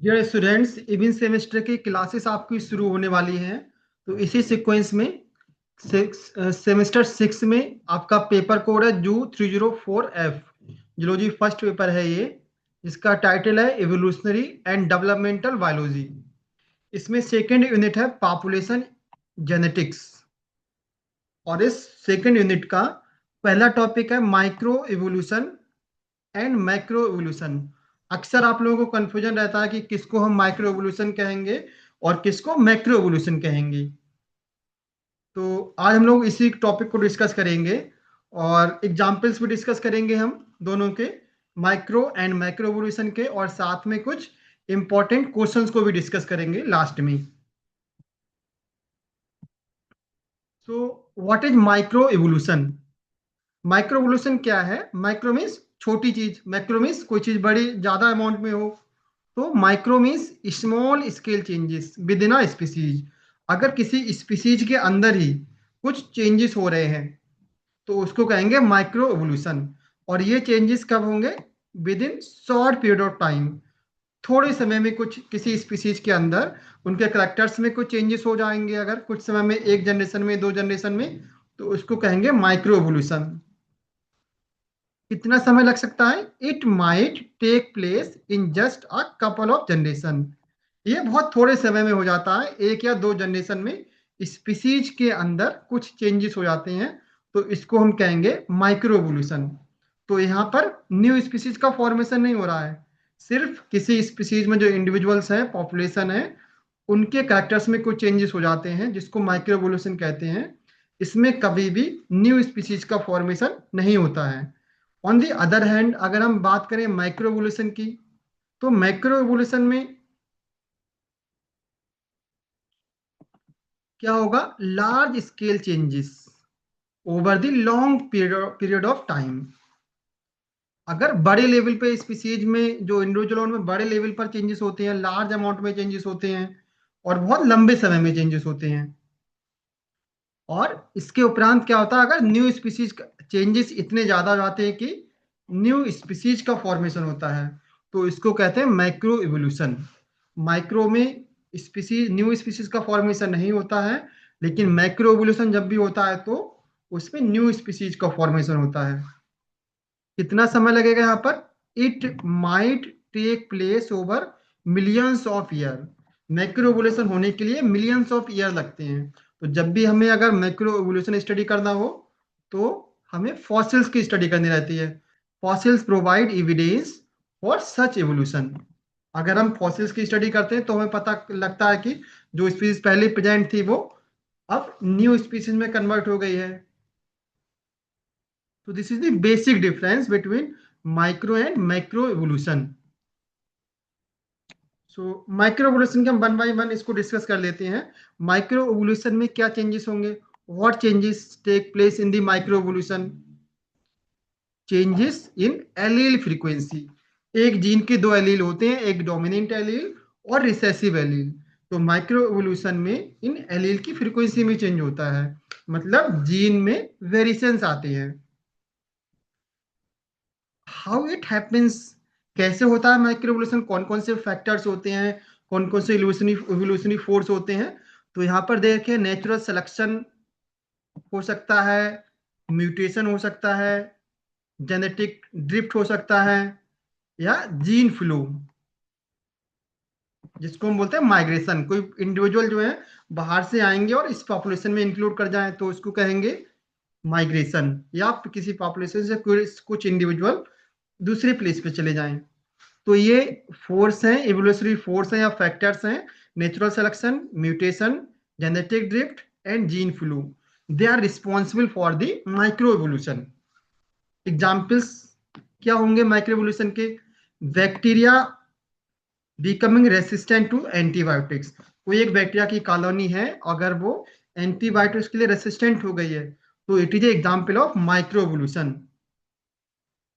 Dear students, even semester की classes आपकी शुरू होने वाली हैं। तो इसी सीक्वेंस में सेमेस्टर 6 में आपका पेपर कोड है जू 304F। जियोलॉजी फर्स्ट पेपर है ये, जिसका टाइटल है एवोल्यूशनरी एंड डेवलपमेंटल बायोलॉजी। इसमें सेकेंड यूनिट है पॉपुलेशन जेनेटिक्स। और इस सेकेंड यूनिट का पहला टॉपिक है micro evolution and macro evolution. अक्सर आप लोगों को कंफ्यूजन रहता है कि किसको हम माइक्रो एवोल्यूशन कहेंगे और किसको मैक्रो एवोल्यूशन कहेंगे। तो आज हम लोग इसी टॉपिक को डिस्कस करेंगे और एग्जाम्पल्स भी डिस्कस करेंगे हम दोनों के, माइक्रो एंड मैक्रो एवोल्यूशन के, और साथ में कुछ इंपॉर्टेंट क्वेश्चंस को भी डिस्कस करेंगे लास्ट में। So what is micro evolution? Micro evolution क्या है? माइक्रो मीन्स छोटी चीज, मैक्रो मीन्स कोई चीज बड़ी ज्यादा अमाउंट में हो। तो micro means small scale changes with in a species. अगर किसी स्पीसीज के अंदर ही कुछ चेंजेस हो रहे हैं तो उसको कहेंगे माइक्रो एवोल्यूशन। और ये चेंजेस कब होंगे? With in short period of time. थोड़े समय में कुछ किसी स्पीसीज के अंदर उनके करेक्टर्स में कुछ चेंजेस हो जाएंगे, अगर कुछ समय में, एक जनरेशन में, दो जनरेशन में, तो उसको कहेंगे माइक्रो एवोल्यूशन। कितना समय लग सकता है? It might take place in just a couple of generation. ये बहुत थोड़े समय में हो जाता है, एक या दो जनरेशन में स्पीसीज के अंदर कुछ चेंजेस हो जाते हैं, तो इसको हम कहेंगे माइक्रो एवोल्यूशन। तो यहाँ पर न्यू स्पीसीज का फॉर्मेशन नहीं हो रहा है, सिर्फ किसी स्पीसीज में जो इंडिविजुअल्स हैं, पॉपुलेशन है, उनके कैरेक्टर्स में कुछ चेंजेस हो जाते हैं, जिसको माइक्रो एवोल्यूशन कहते हैं। इसमें कभी भी न्यू स्पीसीज का फॉर्मेशन नहीं होता है। ऑन दी अदर हैंड, अगर हम बात करें माइक्रो एवोल्यूशन की, तो माइक्रो एवोल्यूशन में क्या होगा? Large scale changes over the long period of time. अगर बड़े लेवल पे स्पीसीज में जो इंडिविजुअल में बड़े लेवल पर चेंजेस होते हैं, लार्ज अमाउंट में चेंजेस होते हैं और बहुत लंबे समय में चेंजेस होते हैं। और इसके उपरांत क्या होता है? अगर न्यू स्पीसीज चेंजेस इतने ज्यादा हो जाते हैं कि न्यू स्पीसीज का फॉर्मेशन होता है, तो इसको कहते हैं मैक्रो इवोल्यूशन। माइक्रो में स्पीसीज, न्यू स्पीसीज का फॉर्मेशन नहीं होता है, लेकिन मैक्रो इवोल्यूशन जब भी होता है तो उसमें न्यू स्पीसीज का फॉर्मेशन होता है। कितना समय लगेगा यहाँ पर? It might take place over millions of year. Macro evolution होने के लिए मिलियंस ऑफ ईयर लगते हैं। तो जब भी हमें अगर मैक्रो इवोल्यूशन स्टडी करना हो तो हमें फॉसिल्स की स्टडी करनी रहती है। Fossils provide evidence for such evolution. अगर हम फॉसिल्स की स्टडी करते हैं तो हमें पता लगता है कि जो स्पीसीज पहले प्रेजेंट थी वो अब न्यू स्पीसीज में कन्वर्ट हो गई है। So this is the basic difference between micro and macro evolution. So micro evolution के हम वन बाय वन इसको डिस्कस कर लेते हैं। माइक्रो एवोल्यूशन में क्या चेंजेस होंगे? What changes take place in the micro evolution? Changes in allele frequency. एक जीन के दो एलील होते हैं, एक डोमिनेंट एलील और रिसेसिव एलील। तो माइक्रो एवोल्यूशन में इन एलील की फ्रीक्वेंसी में चेंज होता है, मतलब जीन में वेरिएशंस आते हैं। How it happens? कैसे होता है माइक्रो एवोल्यूशन? कौन कौन से फैक्टर्स होते हैं, कौन कौन से इवोल्यूशनरी फोर्स होते हैं? तो यहाँ पर देखें, नेचुरल सिलेक्शन हो सकता है, म्यूटेशन हो सकता है, जेनेटिक ड्रिफ्ट हो सकता है, या जीन फ्लो, जिसको हम बोलते हैं माइग्रेशन। कोई इंडिविजुअल जो है बाहर से आएंगे और इस पॉपुलेशन में इंक्लूड कर जाए तो उसको कहेंगे माइग्रेशन। या किसी पॉपुलेशन से कुछ इंडिविजुअल दूसरे प्लेस पे चले जाएं। तो ये फोर्स हैं, इवोल्यूशनरी फोर्स हैं या फैक्टर्स हैं: natural selection, mutation, genetic drift and gene flow. They are responsible for the micro evolution. Examples क्या होंगे माइक्रो इवोल्यूशन के? Bacteria becoming resistant to antibiotics. कोई एक बैक्टीरिया की कॉलोनी है, अगर वो एंटीबायोटिक्स के लिए रेसिस्टेंट हो गई है तो it is example of micro evolution.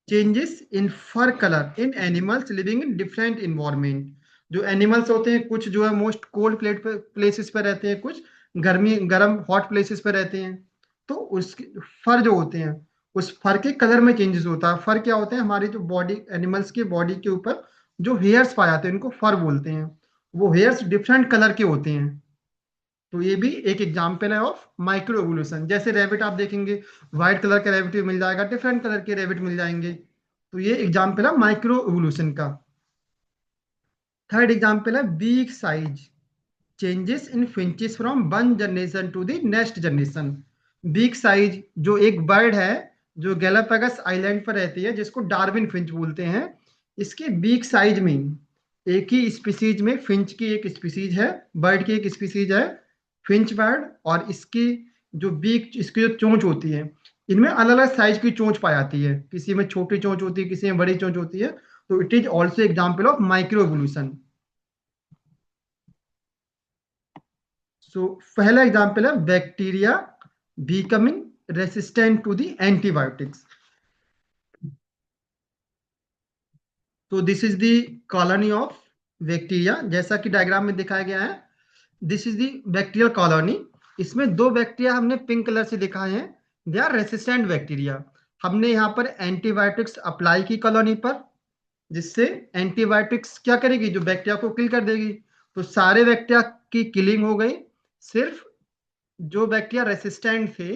Changes in fur colour in animals living in different environment. जो एनिमल्स होते हैं, कुछ जो है मोस्ट कोल्ड प्लेसेस पे रहते हैं, कुछ गर्मी गर्म हॉट प्लेसेस पे रहते हैं। तो उसके फर जो होते हैं, उस फर के कलर में चेंजेस होता है। फर क्या होते हैं? हमारी जो बॉडी, एनिमल्स के बॉडी के ऊपर जो हेयर्स पाए जाते हैं उनको फर बोलते हैं। वो हेयर्स डिफरेंट कलर के होते हैं। तो ये भी एक एग्जाम्पल है ऑफ माइक्रो एवोल्यूशन। जैसे रैबिट आप देखेंगे, व्हाइट कलर का रैबिट भी मिल जाएगा, डिफरेंट कलर के रैबिट मिल जाएंगे। तो ये एग्जाम्पल है माइक्रो एवोल्यूशन का। थर्ड एग्जाम्पल है beak size changes in finches from one generation to the next generation. Beak size जो एक बर्ड है जो गैलापागस आइलैंड पर रहती है, जिसको डार्विन फिंच बोलते हैं, इसके बीक साइज में एक ही स्पीसीज में, फिंच की एक स्पीसीज है, बर्ड की एक स्पीसीज है फिंच बर्ड, और इसकी जो बीक, इसकी जो चोंच होती है, इनमें अलग अलग साइज की चोंच पाई जाती है। किसी में छोटी चोंच होती है, किसी में बड़ी चोंच होती है। तो it is also example of micro evolution. So पहला एग्जाम्पल है bacteria becoming resistant to the antibiotics. तो this is the colony of bacteria, जैसा कि डायग्राम में दिखाया गया है। This is the bacterial colony. इसमें दो बैक्टीरिया हमने पिंक कलर से दिखाए हैं, दे आर रेसिस्टेंट बैक्टीरिया। हमने यहाँ पर एंटीबायोटिक्स अप्लाई की कॉलोनी पर, जिससे एंटीबायोटिक्स क्या करेगी, जो बैक्टीरिया को किल कर देगी। तो सारे बैक्टीरिया की किलिंग हो गई, सिर्फ जो बैक्टीरिया रेसिस्टेंट थे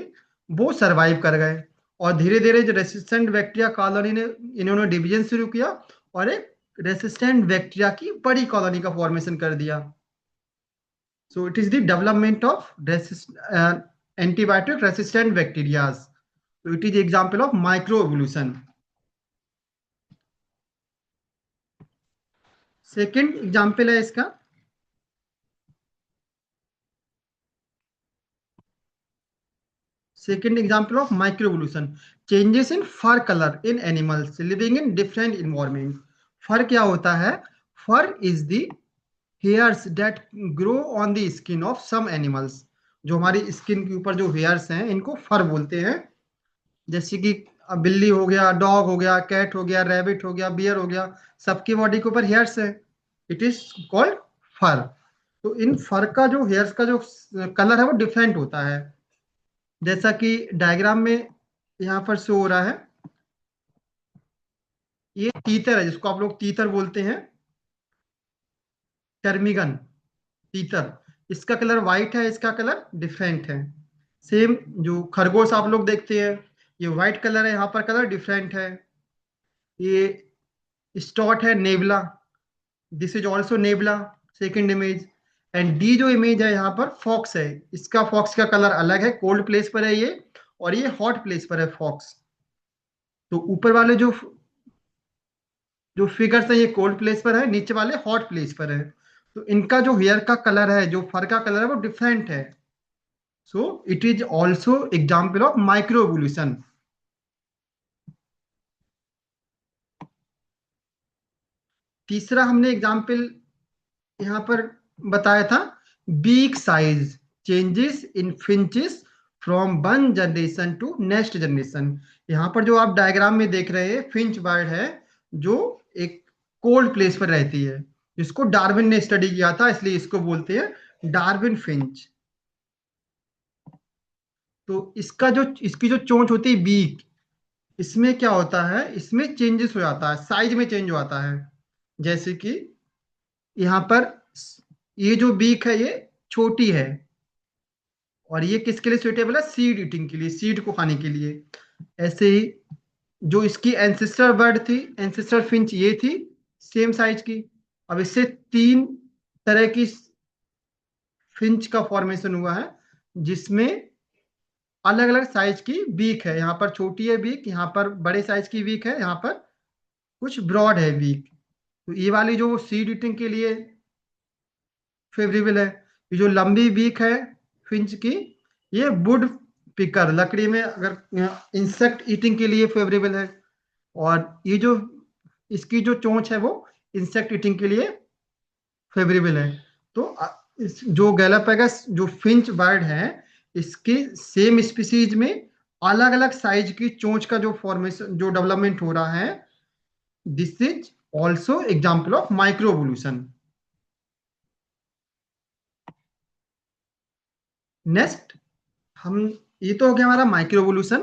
वो सरवाइव कर गए। और धीरे धीरे जो रेसिस्टेंट बैक्टीरिया कॉलोनी ने, इन्होंने डिवीजन शुरू किया और एक रेसिस्टेंट बैक्टीरिया की बड़ी कॉलोनी का फॉर्मेशन कर दिया। So it is the development of antibiotic resistant bacterias. तो it is example of micro evolution. Second example है इसका, second example of micro evolution, changes in fur colour in animals living in different environment. Fur क्या होता है? Fur is the hairs that grow on the skin of some animals. जो हमारी skin के ऊपर जो हेयर्स हैं इनको फर बोलते हैं। जैसे कि बिल्ली हो गया, डॉग हो गया, कैट हो गया, रैबिट हो गया, बियर हो गया, सबकी बॉडी के ऊपर हेयर्स है। इट इज कॉल्ड फर। तो इन फर का जो हेयर्स का जो कलर है वो डिफरेंट होता है। जैसा कि डायग्राम में यहाँ पर शो हो रहा है, ये तीतर है जिसको आप लोग तीतर बोलते हैं, टर्मिगन तीतर। इसका कलर व्हाइट है, इसका कलर डिफरेंट है। सेम जो खरगोश आप लोग देखते हैं, ये व्हाइट कलर है, यहाँ पर कलर डिफरेंट है। ये स्टॉट है nebula, this is also nebula, second image. And D जो इमेज है यहाँ पर फॉक्स है, इसका फॉक्स का कलर अलग है, कोल्ड प्लेस पर है ये, और ये हॉट प्लेस पर है फॉक्स। तो ऊपर वाले जो जो फिगर्स है ये कोल्ड प्लेस पर है, नीचे वाले हॉट प्लेस पर है। तो इनका जो हेयर का कलर है, जो फर का कलर है, वो डिफरेंट है। So it is also example of micro evolution. तीसरा हमने एग्जाम्पल यहाँ पर बताया था, beak size changes in finches from one generation to next generation. यहाँ पर जो आप डायग्राम में देख रहे हैं, फिंच बर्ड है जो एक कोल्ड प्लेस पर रहती है, जिसको डार्विन ने स्टडी किया था, इसलिए इसको बोलते हैं डार्विन फिंच। तो इसका जो, इसकी जो चोंच होती है बीक, इसमें क्या होता है, इसमें चेंजेस हो जाता है, साइज में चेंज हो जाता है। जैसे कि यहाँ पर ये जो बीक है ये छोटी है, और ये किसके लिए सुइटेबल है? सीड ईटिंग के लिए, सीड को खाने के लिए। ऐसे ही जो इसकी एंसेस्टर बर्ड थी, एंसेस्टर फिंच ये थी, सेम साइज की। अब इससे तीन तरह की फिंच का फॉर्मेशन हुआ है, जिसमें अलग अलग साइज की बीक है। यहाँ पर छोटी है बीक, यहाँ पर बड़े साइज की बीक है, यहाँ पर कुछ ब्रॉड है बीक। तो ये वाली जो सीड ईटिंग के लिए फेवरेबल है। ये जो लंबी बीक है फिंच की, ये वुड पिकर, लकड़ी में अगर इंसेक्ट ईटिंग के लिए फेवरेबल है। और ये जो इसकी जो चोंच है वो इंसेक्ट ईटिंग के लिए फेवरेबल है। तो जो गैलापागस जो फिंच बर्ड है, इसके सेम स्पीसीज में अलग अलग साइज की चोंच का जो फॉर्मेशन, जो डेवलपमेंट हो रहा है, this is also example of micro evolution. Next हम, ये तो हो गया हमारा माइक्रो एवोल्यूशन।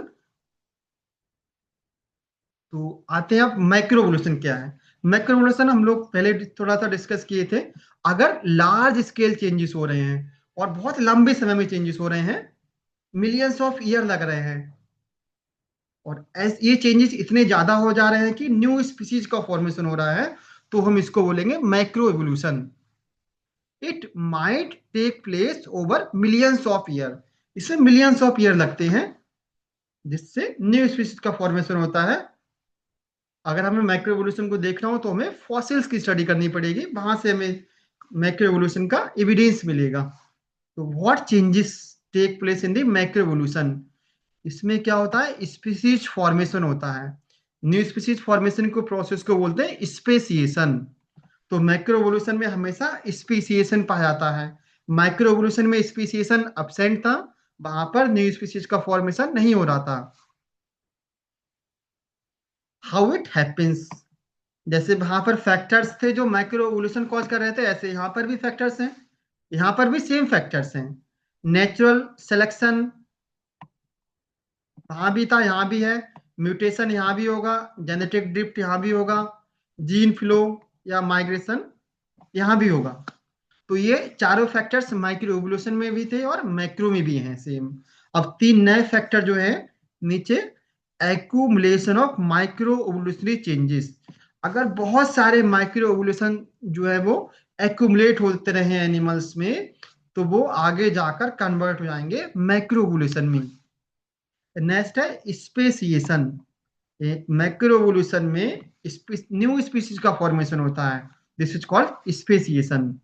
तो आते हैं अब, माइक्रो एवोल्यूशन क्या है? मैक्रो एवोल्यूशन हम लोग पहले थोड़ा सा डिस्कस किए थे। अगर लार्ज स्केल चेंजेस हो रहे हैं और बहुत लंबे समय में चेंजेस हो रहे हैं, मिलियंस ऑफ ईयर लग रहे हैं, और ये चेंजेस इतने ज्यादा हो जा रहे हैं कि न्यू स्पीसीज का फॉर्मेशन हो रहा है, तो हम इसको बोलेंगे micro evolution. It might take place over millions of year. इसमें मिलियंस ऑफ ईयर लगते हैं, जिससे न्यू स्पीसीज का फॉर्मेशन होता है। अगर हमें माइक्रो एवोल्यूशन को देखना हो तो हमें फॉसिल्स की स्टडी करनी पड़ेगी, वहां से हमें माइक्रो एवोल्यूशन का एविडेंस मिलेगा। तो what changes take place in the micro evolution, इसमें क्या होता है, स्पीसीज फॉर्मेशन होता है। न्यू स्पीसीज फॉर्मेशन को प्रोसेस को बोलते हैं स्पेसिएशन। तो माइक्रो एवोल्यूशन में हमेशा स्पेसिएशन पाया जाता है। माइक्रो एवोल्यूशन में स्पेसिएशन अब्सेंट था, वहां पर न्यू स्पीसीज का फॉर्मेशन नहीं हो रहा था। हाउ इट हैपेंस, जैसे वहां पर फैक्टर्स थे जो माइक्रो एवोल्यूशन कॉज कर रहे थे, ऐसे यहाँ पर भी फैक्टर्स हैं। यहाँ पर भी सेम फैक्टर्स हैं। नेचुरल सिलेक्शन वहां भी था, यहाँ भी है। म्यूटेशन यहाँ भी होगा, जेनेटिक ड्रिफ्ट यहाँ भी होगा, जीन फ्लो या माइग्रेशन यहाँ भी होगा। तो ये चारों फैक्टर्स माइक्रो एवोल्यूशन में भी थे और मैक्रो में भी हैं सेम। अब तीन नए फैक्टर जो है नीचे, accumulation of micro evolutionary changes. अगर बहुत सारे माइक्रो एवोल्यूशन जो है वो एक्यूमुलेट होते रहे एनिमल्स में, तो वो आगे जाकर कन्वर्ट हो जाएंगे मैक्रो एवोल्यूशन में। नेक्स्ट है स्पेसिएशन। मैक्रो एवोल्यूशन में न्यू स्पीसीज का फॉर्मेशन होता है, दिस इज कॉल्ड स्पेसिएशन।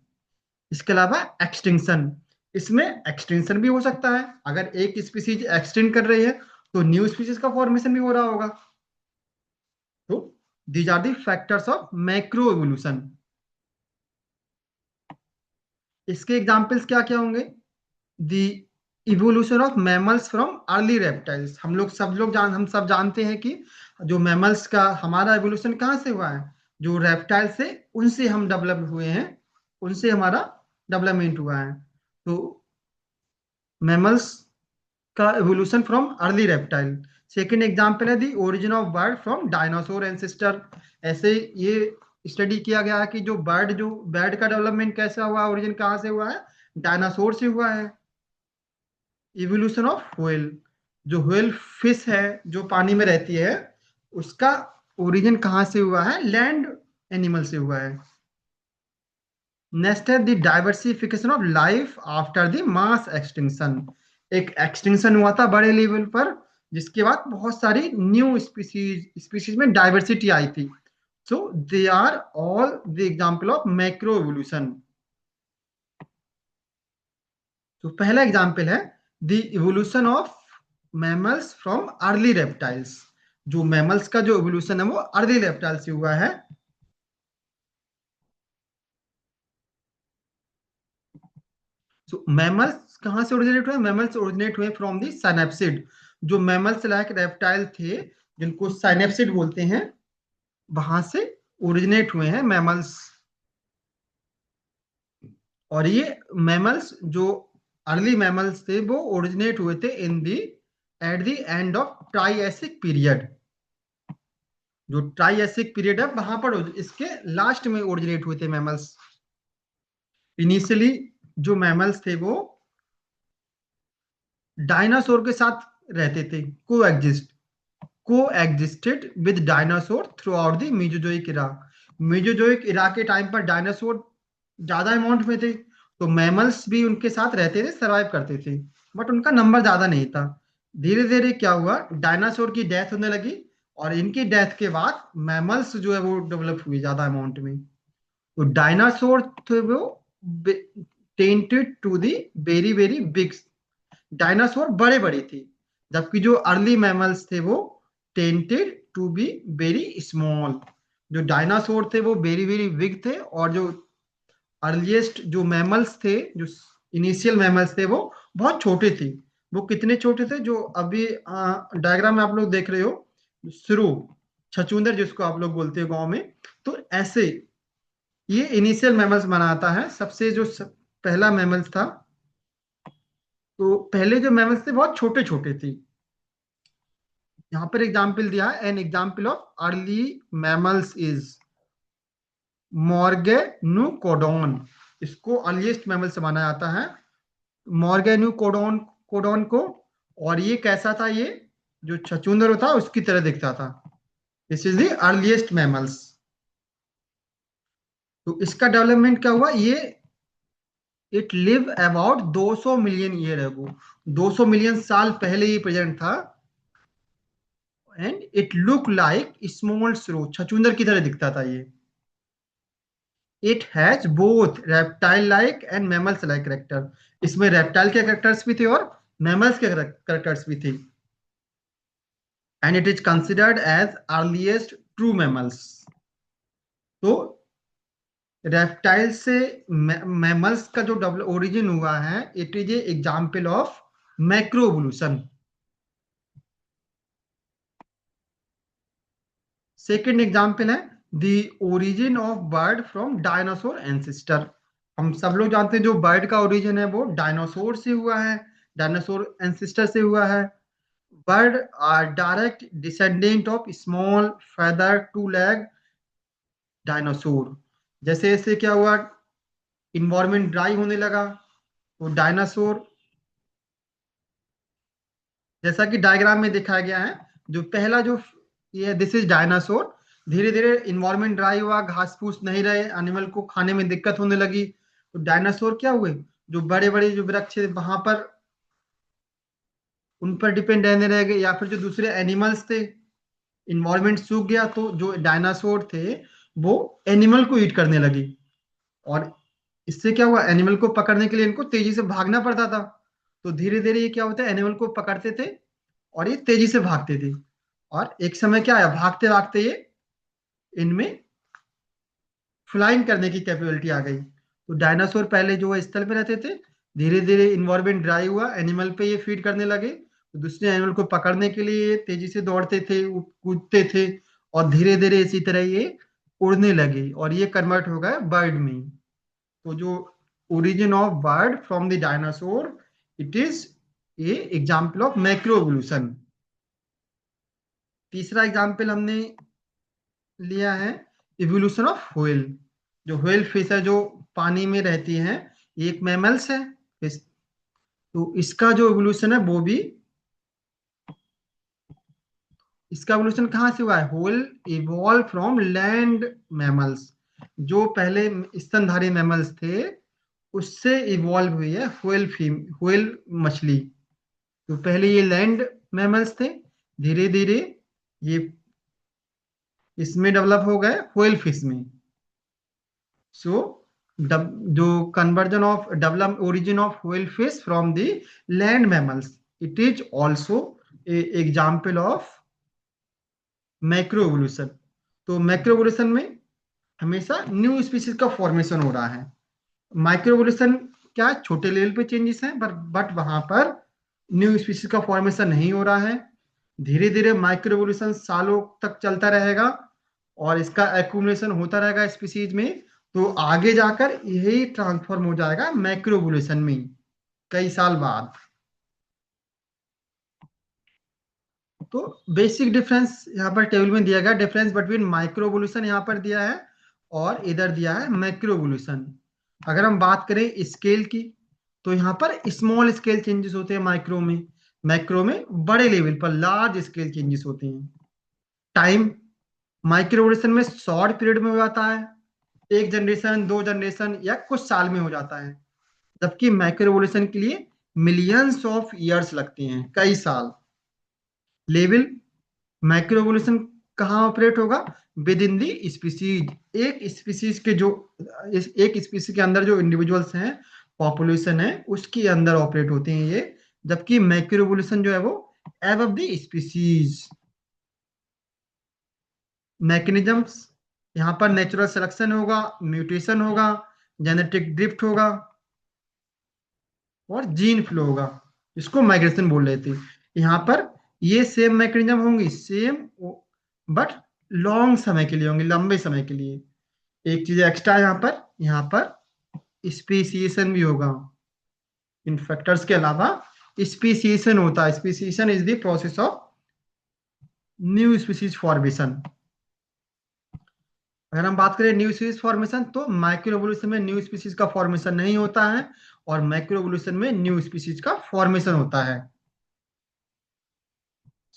इसके अलावा एक्सटिंक्शन, इसमें एक्सटेंशन भी हो सकता है। अगर एक स्पीसीज एक्सटेंड कर रही है तो न्यू स्पीसीज का फॉर्मेशन भी हो रहा होगा। तो these are the factors of macro evolution. इसके एग्जांपल्स क्या क्या होंगे, the evolution of mammals from early reptiles. हम सब जानते हैं कि जो मैमल्स का हमारा इवोल्यूशन कहाँ से हुआ है, जो रेप्टाइल से, उनसे हम डेवलप हुए हैं, उनसे हमारा डेवलपमेंट हुआ है। तो मैमल्स का evolution from early reptile. Second example है the origin of bird from dinosaur ancestor. ऐसे ये स्टडी किया गया है कि जो बर्ड का डेवलपमेंट कैसा हुआ, ओरिजिन कहाँ से हुआ है, डायनासोर से हुआ है। इवोल्यूशन ऑफ व्हेल, जो व्हेल फिश है जो पानी में रहती है, उसका ओरिजिन कहाँ से हुआ है, लैंड एनिमल से हुआ है। नेक्स्ट है the diversification of life after the mass extinction. एक एक्सटिंक्शन हुआ था बड़े लेवल पर, जिसके बाद बहुत सारी न्यू स्पीसीज में डाइवर्सिटी आई थी। So they are all the example of macro evolution. तो पहला एग्जांपल है the evolution of mammals from early reptiles. जो मैमल्स का जो इवोल्यूशन है वो अर्ली रेप्टाइल से हुआ है। सो मैमल्स कहाँ से ओरिजिनेट हुए, मैमल्स ओरिजिनेट हुए फ्रॉम दी साइनेप्सिड। जो मैमल्स लाइक रेप्टाइल थे, जिनको साइनेप्सिड बोलते हैं, वहां से ओरिजिनेट हुए हैं मैमल्स। और ये मैमल्स जो अर्ली मैमल्स थे वो ओरिजिनेट हुए थे in the at the end of Triassic period. जो ट्राइएसिक पीरियड है वहां पर इसके लास्ट में ओरिजिनेट हुए थे मैमल्स। इनिशियली जो मैमल्स थे वो डायनासोर के साथ रहते थे, coexisted with dinosaur throughout the Mesozoic era. Mesozoic era के टाइम पर डायनासोर ज्यादा अमाउंट में थे, तो मैमल्स भी उनके साथ रहते थे, सरवाइव करते थे, बट उनका नंबर ज्यादा नहीं था। धीरे धीरे क्या हुआ, डायनासोर की डेथ होने लगी, और इनकी डेथ के बाद मैमल्स जो है वो डेवलप हुए ज्यादा अमाउंट में। तो डायनासोर थे वो tended to the very very big, dinosaur बड़े बड़े थे, जबकि जो अर्ली मैमल्स थे वो tended to be very small. जो डायनासोर थे वो वेरी वेरी बिग थे, और जो अर्लीस्ट जो मैमल्स थे, जो इनिशियल मैमल्स थे, वो बहुत छोटे थे। वो कितने छोटे थे, जो अभी डायग्राम में आप लोग देख रहे हो, शुरू छछूंदर जिसको आप लोग बोलते हो गांव में, तो ऐसे ये इनिशियल मैमल्स बनाता है। सबसे जो पहला मैमल्स था, तो पहले जो मैमल्स थे बहुत छोटे छोटे थे। यहाँ पर एग्जाम्पल दिया है, an example of early mammals is, Morganucodon, इसको अर्लीस्ट मैमल से माना जाता है, मॉर्गेनुकोडॉन कोडॉन को। और ये कैसा था, ये जो छछूंदर था उसकी तरह दिखता था। This is the earliest mammals. तो इसका डेवलपमेंट क्या हुआ, ये it live about 200 million year ago, 200 million साल पहले ये प्रेजेंट था। And it look like small shrew, छछूंदर की तरह दिखता था ये। It has both reptile like and mammals like character, इसमें रेप्टाइल के कैरेक्टर्स भी थे और मैमल्स के कैरेक्टर्स भी थे। And it is considered as earliest true mammals. तो रेप्टाइल से मैमल्स का जो डबल ओरिजिन हुआ है, it is a example of macroevolution. Second example है the origin of bird from dinosaur ancestor. हम सब लोग जानते हैं जो बर्ड का ओरिजिन है वो डायनासोर से हुआ है, डायनासोर एंसेस्टर से हुआ है। Bird are direct descendant of small feather two leg dinosaur. जैसे जैसे क्या हुआ, इन्वायरमेंट ड्राई होने लगा, तो डायनासोर, जैसा कि डायग्राम में दिखाया गया है, जो पहला जो ये दिस इज डायनासोर, धीरे धीरे इन्वायरमेंट ड्राई हुआ, घास फूस नहीं रहे, एनिमल को खाने में दिक्कत होने लगी, तो डायनासोर क्या हुए, जो बड़े बड़े जो वृक्ष थे वहां पर उन पर डिपेंड रहने रह गए, या फिर जो दूसरे एनिमल्स थे, इन्वायरमेंट सूख गया तो जो डायनासोर थे वो एनिमल को ईट करने लगी। और इससे क्या हुआ, एनिमल को पकड़ने के लिए इनको तेजी से भागना पड़ता था। तो धीरे धीरे ये क्या होता है, एनिमल को पकड़ते थे और ये तेजी से भागते थे। और एक समय क्या आया, भागते भागते ये इनमें फ्लाइंग करने की कैपेबिलिटी आ गई। तो डायनासोर पहले जो है स्थल पे रहते थे, धीरे धीरे इन्वायरमेंट ड्राई हुआ, एनिमल पे ये फीड करने लगे, तो दूसरे एनिमल को पकड़ने के लिए ये तेजी से दौड़ते थे, कूदते थे, और धीरे धीरे इसी तरह ये उड़ने लगे और ये कन्वर्ट हो गए बर्ड में। तो जो origin of bird from the dinosaur, it is a example of macro evolution. तीसरा एग्जाम्पल हमने लिया है इवोल्यूशन ऑफ व्हेल। जो व्हेल फिश है जो पानी में रहती है, ये एक मैमल्स है फिश। तो इसका जो इवोल्यूशन है वो भी, इसका इवोल्यूशन कहाँ से हुआ है, whale evolve from land mammals. जो पहले स्तनधारी मैमल्स थे उससे इवॉल्व हुई है व्हेल मछली। तो पहले ये लैंड मैमल्स थे, धीरे धीरे ये इसमें डेवलप हो गए व्हेल फिश में। सो जो conversion of develop origin of whale fish from the land mammals, it is also a example of macroevolution। तो macroevolution में हमेशा न्यू स्पीसीज का फॉर्मेशन हो रहा है। माइक्रोएवोल्यूशन क्या, छोटे लेवल पे चेंजेस हैं, बट वहां पर न्यू स्पीसीज का फॉर्मेशन नहीं हो रहा है। धीरे धीरे माइक्रोएवोल्यूशन सालों तक चलता रहेगा और इसका एक्यूमुलेशन होता रहेगा स्पीसीज में, तो आगे जाकर यही ट्रांसफॉर्म हो जाएगा मैक्रोएवोल्यूशन में कई साल बाद। तो बेसिक डिफरेंस यहाँ पर टेबल में दिया गया, डिफरेंस बिटवीन माइक्रोएवोल्यूशन यहाँ पर दिया है और इधर दिया है मैक्रोएवोल्यूशन। अगर हम बात करें स्केल की, तो यहाँ पर स्मॉल स्केल चेंजेस होते हैं माइक्रो में, मैक्रो में बड़े लेवल पर लार्ज स्केल चेंजेस होते हैं। टाइम माइक्रोएवोल्यूशन में शॉर्ट पीरियड में हो जाता है, एक जनरेशन, दो जनरेशन या कुछ साल में हो जाता है, जबकि मैक्रोएवोल्यूशन के लिए मिलियंस ऑफ ईयर्स लगते हैं, कई साल। लेवल माइक्रोएवोल्यूशन कहाँ ऑपरेट होगा, विद इन दी स्पीसीज, एक स्पीसीज के जो एक स्पीसीज के अंदर जो इंडिविजुअल्स हैं, पॉपुलेशन है, उसके अंदर ऑपरेट होते हैं ये, जबकि मैक्रोएवोल्यूशन जो है वो एबव द स्पीसीज। मैकेनिज्म्स, यहाँ पर नेचुरल सिलेक्शन होगा, म्यूटेशन होगा, जेनेटिक ड्रिफ्ट होगा और जीन फ्लो होगा, इसको माइग्रेशन बोल रहे थे। यहाँ पर ये सेम मैकेनिज्म होंगी, सेम, बट लॉन्ग समय के लिए होंगी, लंबे समय के लिए। एक चीज एक्स्ट्रा यहाँ पर स्पीसीएशन भी होगा। इन फैक्टर्स के अलावा स्पीसीएशन होता है। Speciation is the process of new species formation. अगर हम बात करें न्यू स्पीसीज फॉर्मेशन, तो माइक्रो एवोल्यूशन में न्यू स्पीसीज का फॉर्मेशन नहीं होता है और मैक्रो एवोल्यूशन में न्यू स्पीसीज का फॉर्मेशन होता है।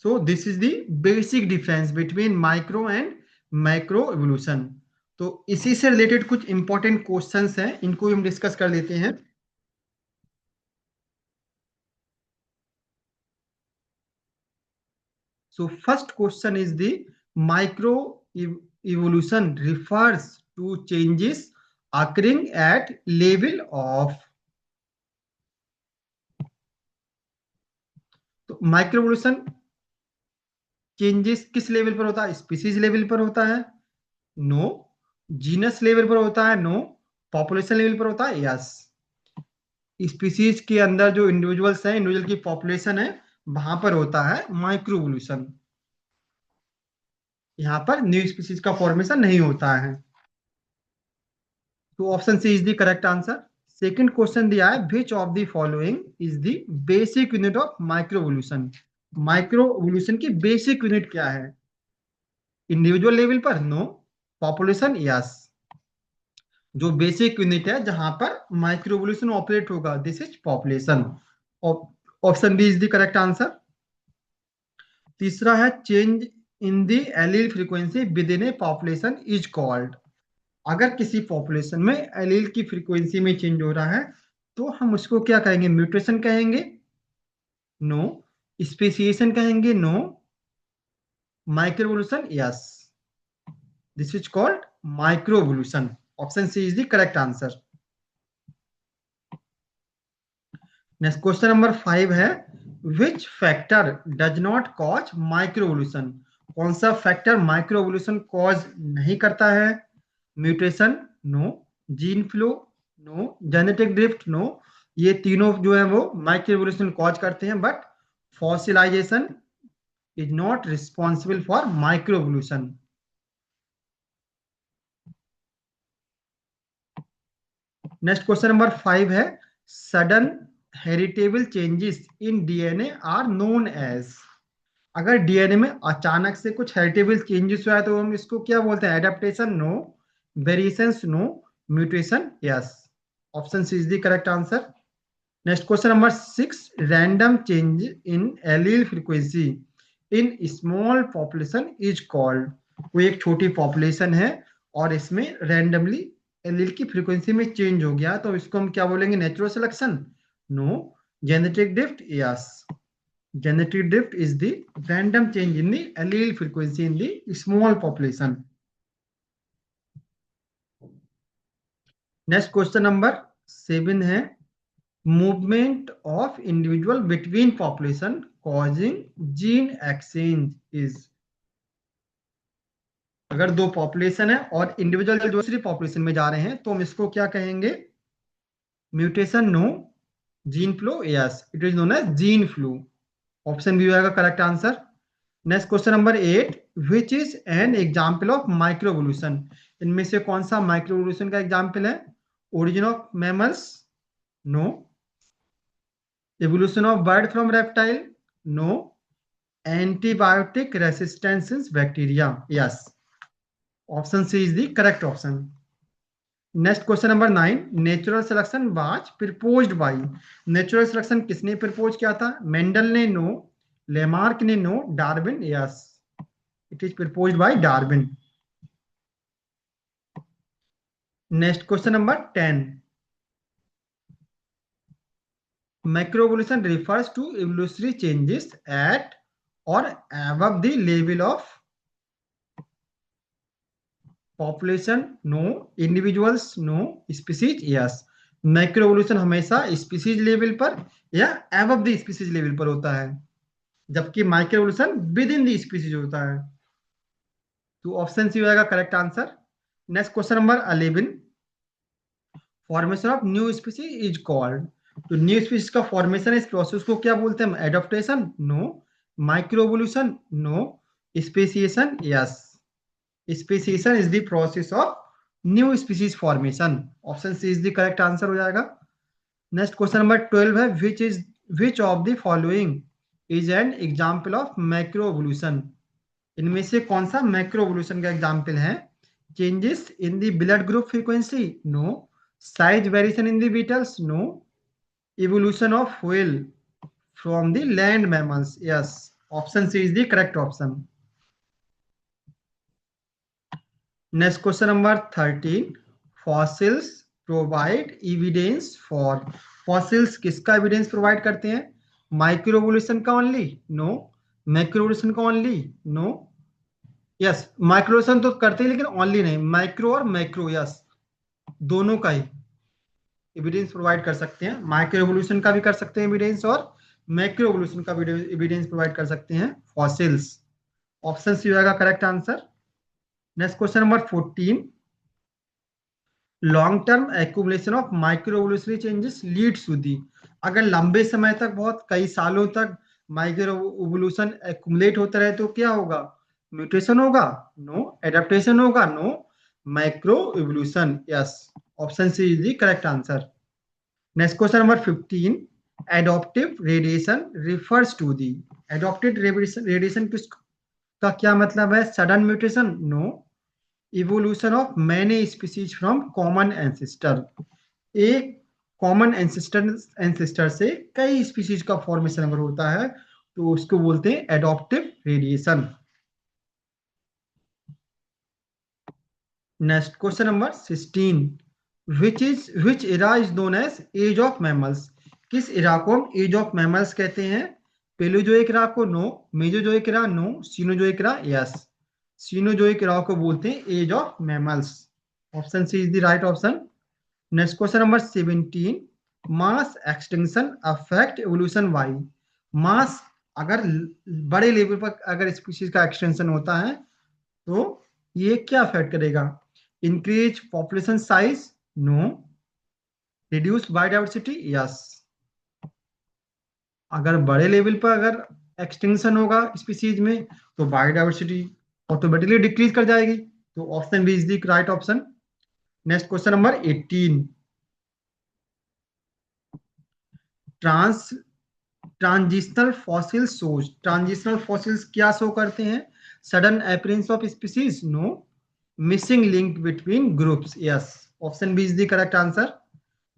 So this is the basic difference between micro and macro evolution. तो इसी से रिलेटेड कुछ इंपॉर्टेंट क्वेश्चंस हैं, इनको हम डिस्कस कर लेते हैं। So first question is the micro evolution refers to changes occurring at level of। तो माइक्रो एवोल्यूशन चेंजेस किस लेवल पर होता है? स्पीसीज लेवल पर होता है? नो। जीनस लेवल पर होता है? नो। पॉपुलेशन लेवल पर होता है? यस। स्पीसीज के अंदर जो इंडिविजुअल्स हैं, इंडिविजुअल की पॉपुलेशन है, वहां पर होता है माइक्रो एवोल्यूशन। यहाँ पर न्यू स्पीसीज का फॉर्मेशन नहीं होता है। तो option C is the correct answer. Second question दिया है, which of the following is the basic unit of micro evolution? Micro evolution की बेसिक यूनिट क्या है? इंडिविजुअल लेवल पर? नो। पॉपुलेशन? यस। जो बेसिक यूनिट है जहां पर माइक्रो एवोल्यूशन ऑपरेट होगा, this is population. Option B is the correct answer. तीसरा है, change in the allele frequency within a population is called. अगर किसी पॉपुलेशन में एलील की फ्रीक्वेंसी में चेंज हो रहा है तो हम उसको क्या कहेंगे? म्यूटेशन कहेंगे? नो। स्पेसिएशन कहेंगे? No. Micro evolution? Yes. This is called micro evolution. Option C is the correct answer. Next question number 5 है, which factor does not cause micro evolution? कौन सा फैक्टर माइक्रो एवोल्यूशन कॉज नहीं करता है? Mutation? No. Gene flow? No. Genetic drift? No. ये तीनों जो है वो माइक्रो एवोल्यूशन कॉज करते हैं, but fossilization is not responsible for micro evolution. Next question number 5 है, sudden heritable changes in DNA are known as. अगर डीएनए में अचानक से कुछ हेरिटेबल चेंजेस हुआ है तो हम इसको क्या बोलते हैं? Adaptation? No. Variations? No. Mutation? Yes. Option C is the correct answer. Next question number 6, random change in allele frequency in small population is called. कोई एक छोटी पॉपुलेशन है और इसमें रैंडमली एलील की फ्रीक्वेंसी में चेंज हो गया तो इसको हम क्या बोलेंगे? Natural selection? No. Genetic drift? Yes. genetic drift is the random change in the allele frequency in the small population. Next question number 7 है, movement of individual between population causing gene exchange is। अगर दो population है और individual दूसरी population में जा रहे हैं तो हम इसको क्या कहेंगे? Mutation? No. Gene flow? Yes. It is known as gene flow. Option B होगा correct answer. Next question number 8, which is an example of micro evolution? इनमें से कौन सा माइक्रो एवोल्यूशन का एग्जाम्पल है? Origin of mammals? No. Evolution of bird from reptile? No. Antibiotic resistance bacteria? Yes. Option C is the correct option. Next question number 9, natural selection was proposed by. Natural selection किसने propose किया था? Mendel ने? No. Lamarck ने? No. Darwin? Yes. It is proposed by Darwin. Next question number 10, macro evolution refers to evolutionary changes at or above the level of population? No. individuals? No. species? yes. Macro evolution हमेशा species level पर या above the species level पर होता है, जबकि micro evolution within the species होता है। तो ऑप्शन सी होगा correct answer. Next question number 11, formation of new species is called. तो न्यू स्पीसीज का फॉर्मेशन, इस प्रोसेस को क्या बोलते हैं? Adaptation? No. Micro evolution? No. Speciation? Yes. Speciation is the process of new species formation. Option C is the correct answer हो जाएगा। Next question number 12 है, which of the following is an example of macro evolution? इनमें से कौन सा macro evolution का example है? Changes in the blood group frequency? No. Size variation in the beetles? No. Evolution of whale from the land mammals? Yes. Option C is the correct option. Next question number 13. Fossils provide evidence for. Fossils किसका evidence provide करते हैं? Micro evolution का only? No. Macro evolution का only? No. Yes, micro evolution तो करते हैं लेकिन only नहीं, माइक्रो और मैक्रो यस दोनों का ही एविडेंस प्रोवाइड कर सकते हैं। माइक्रो एवोल्यूशन का भी कर सकते हैं एविडेंस और मैक्रो एवोल्यूशन का भी एविडेंस प्रोवाइड कर सकते हैं फॉसिल्स। ऑप्शन सी होगा correct answer. Next question number 14। Long term accumulation of micro evolutionary changes leads to the. अगर लंबे समय तक बहुत कई सालों तक माइक्रो एवोल्यूशन एक्यूमुलेट होता रहे तो क्या होगा? म्यूटेशन होगा? नो. एडेप्टेशन होगा? No. Micro evolution yes. Option C is the correct answer. Next question number 15. Adaptive radiation refers to the. Adaptive radiation का क्या मतलब है? Sudden mutation? No. Evolution of many species from common ancestor. एक common ancestor से कई species का formation अगर होता है तो उसको बोलते हैं adaptive radiation. Next question number 16। which era is known as age of mammals? किस इरा को हम एज ऑफ मैमल्स कहते हैं? पेलोजोइक इरा को no. Mesozoic era no. Cenozoic era yes. Cenozoic era को बोलते हैं age of mammals. Option C is the right option. Next question number 17। Mass extinction affect evolution why? Mass अगर बड़े level पर अगर स्पीशीज का extension होता है तो ये क्या अफेक्ट करेगा? Increase population size? No. Reduce biodiversity? Yes. अगर बड़े लेवल पर अगर एक्सटेंशन होगा स्पीसीज में तो बायोडाइवर्सिटी ऑटोमेटिकली डिक्रीज कर जाएगी। तो option B is the right option. Next question number 18। Transitional fossil shows. Transitional fossils क्या शो करते हैं? Sudden appearance of species? No. Missing link between groups? Yes. Option B is the correct answer.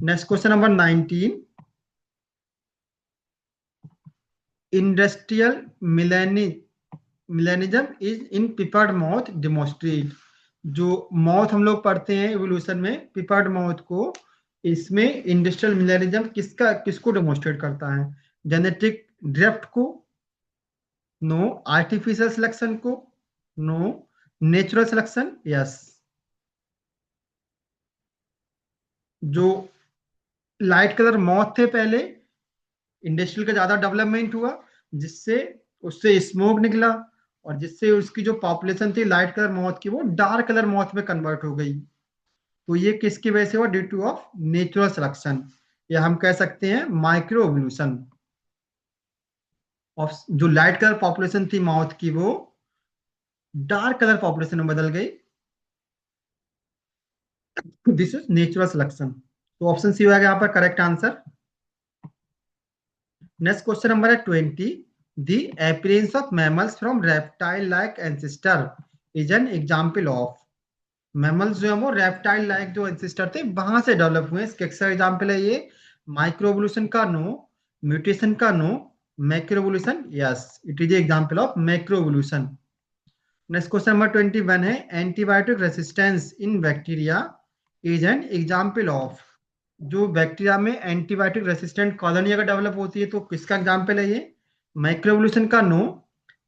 Next question number 19। Industrial melanism is in peppered moth demonstrate. जो moth हम लोग पढ़ते हैं evolution में पिपर्ड mouth को, इसमें इंडस्ट्रियल मिलेनिज्म किसको डेमोस्ट्रेट करता है? जेनेटिक ड्रिफ्ट को? नो. आर्टिफिशियल सिलेक्शन को? नो. Natural selection? यस। जो लाइट कलर मॉथ थे पहले, इंडस्ट्रियल का ज्यादा डेवलपमेंट हुआ जिससे उससे स्मोक निकला और जिससे उसकी जो पॉपुलेशन थी लाइट कलर मॉथ की वो डार्क कलर मॉथ में कन्वर्ट हो गई। तो ये किसकी वजह से हुआ? Due two of natural selection, या हम कह सकते हैं माइक्रो एवोल्यूशन। जो लाइट कलर पॉपुलेशन थी माउथ की वो डार्क कलर पॉपुलेशन में बदल गई। This is natural selection. तो ऑप्शन सी होगा यहाँ पर correct answer. Next question number है 20। The appearance of mammals from reptile-like ancestor is an example of। Mammals जो है वो रेप्टाइल लाइक जो एंसेस्टर थे वहां से डेवलप हुए, इसके एक्स्ट्रा एग्जांपल है ये। माइक्रो एवोल्यूशन का नो. म्यूटेशन का no. Macro evolution yes. It is example of macro evolution. Next question number 21 है antibiotic resistance in bacteria is an example of. जो बैक्टीरिया में एंटीबायोटिक रेसिस्टेंट कॉलोनी अगर develop होती है तो किसका एग्जांपल है ये? माइक्रो एवोल्यूशन का नो.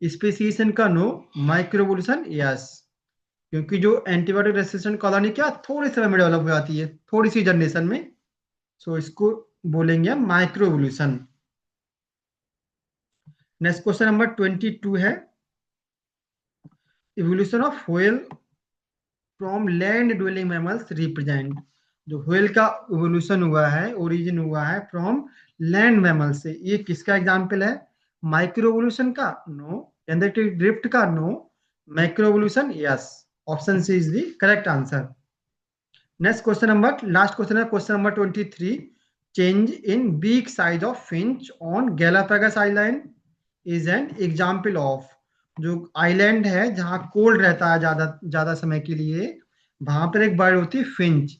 स्पेसिएशन का नो. Micro evolution yes. क्योंकि जो एंटीबायोटिक रेसिस्टेंट कॉलोनी क्या थोड़े समय में डेवलप हो जाती है, थोड़ी सी जनरेशन में, सो इसको बोलेंगे हम micro evolution. Next question number 22 है evolution of whale from land dwelling mammals represent. जो व्हेल का इवोल्यूशन हुआ है, ओरिजिन हुआ है फ्रॉम लैंड मैमल से, ये किसका एग्जांपल है? माइक्रो एवोल्यूशन का नो. जेनेटिक ड्रिफ्ट का no. Macro evolution yes. Option C is the correct answer. Next question number, last question है question number 23। Change in beak size of finch on Galapagos island is an example of. जो island है जहां cold रहता है ज्यादा ज्यादा समय के लिए, वहां पर एक बर्ड होती है फिंच,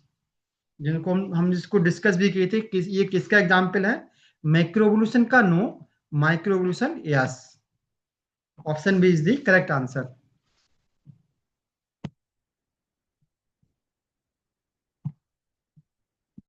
जिनको हम जिसको डिस्कस भी किए थे। ये किसका एग्जाम्पल है? मैक्रोएवोल्यूशन का no, microevolution yes. Option B is the correct answer.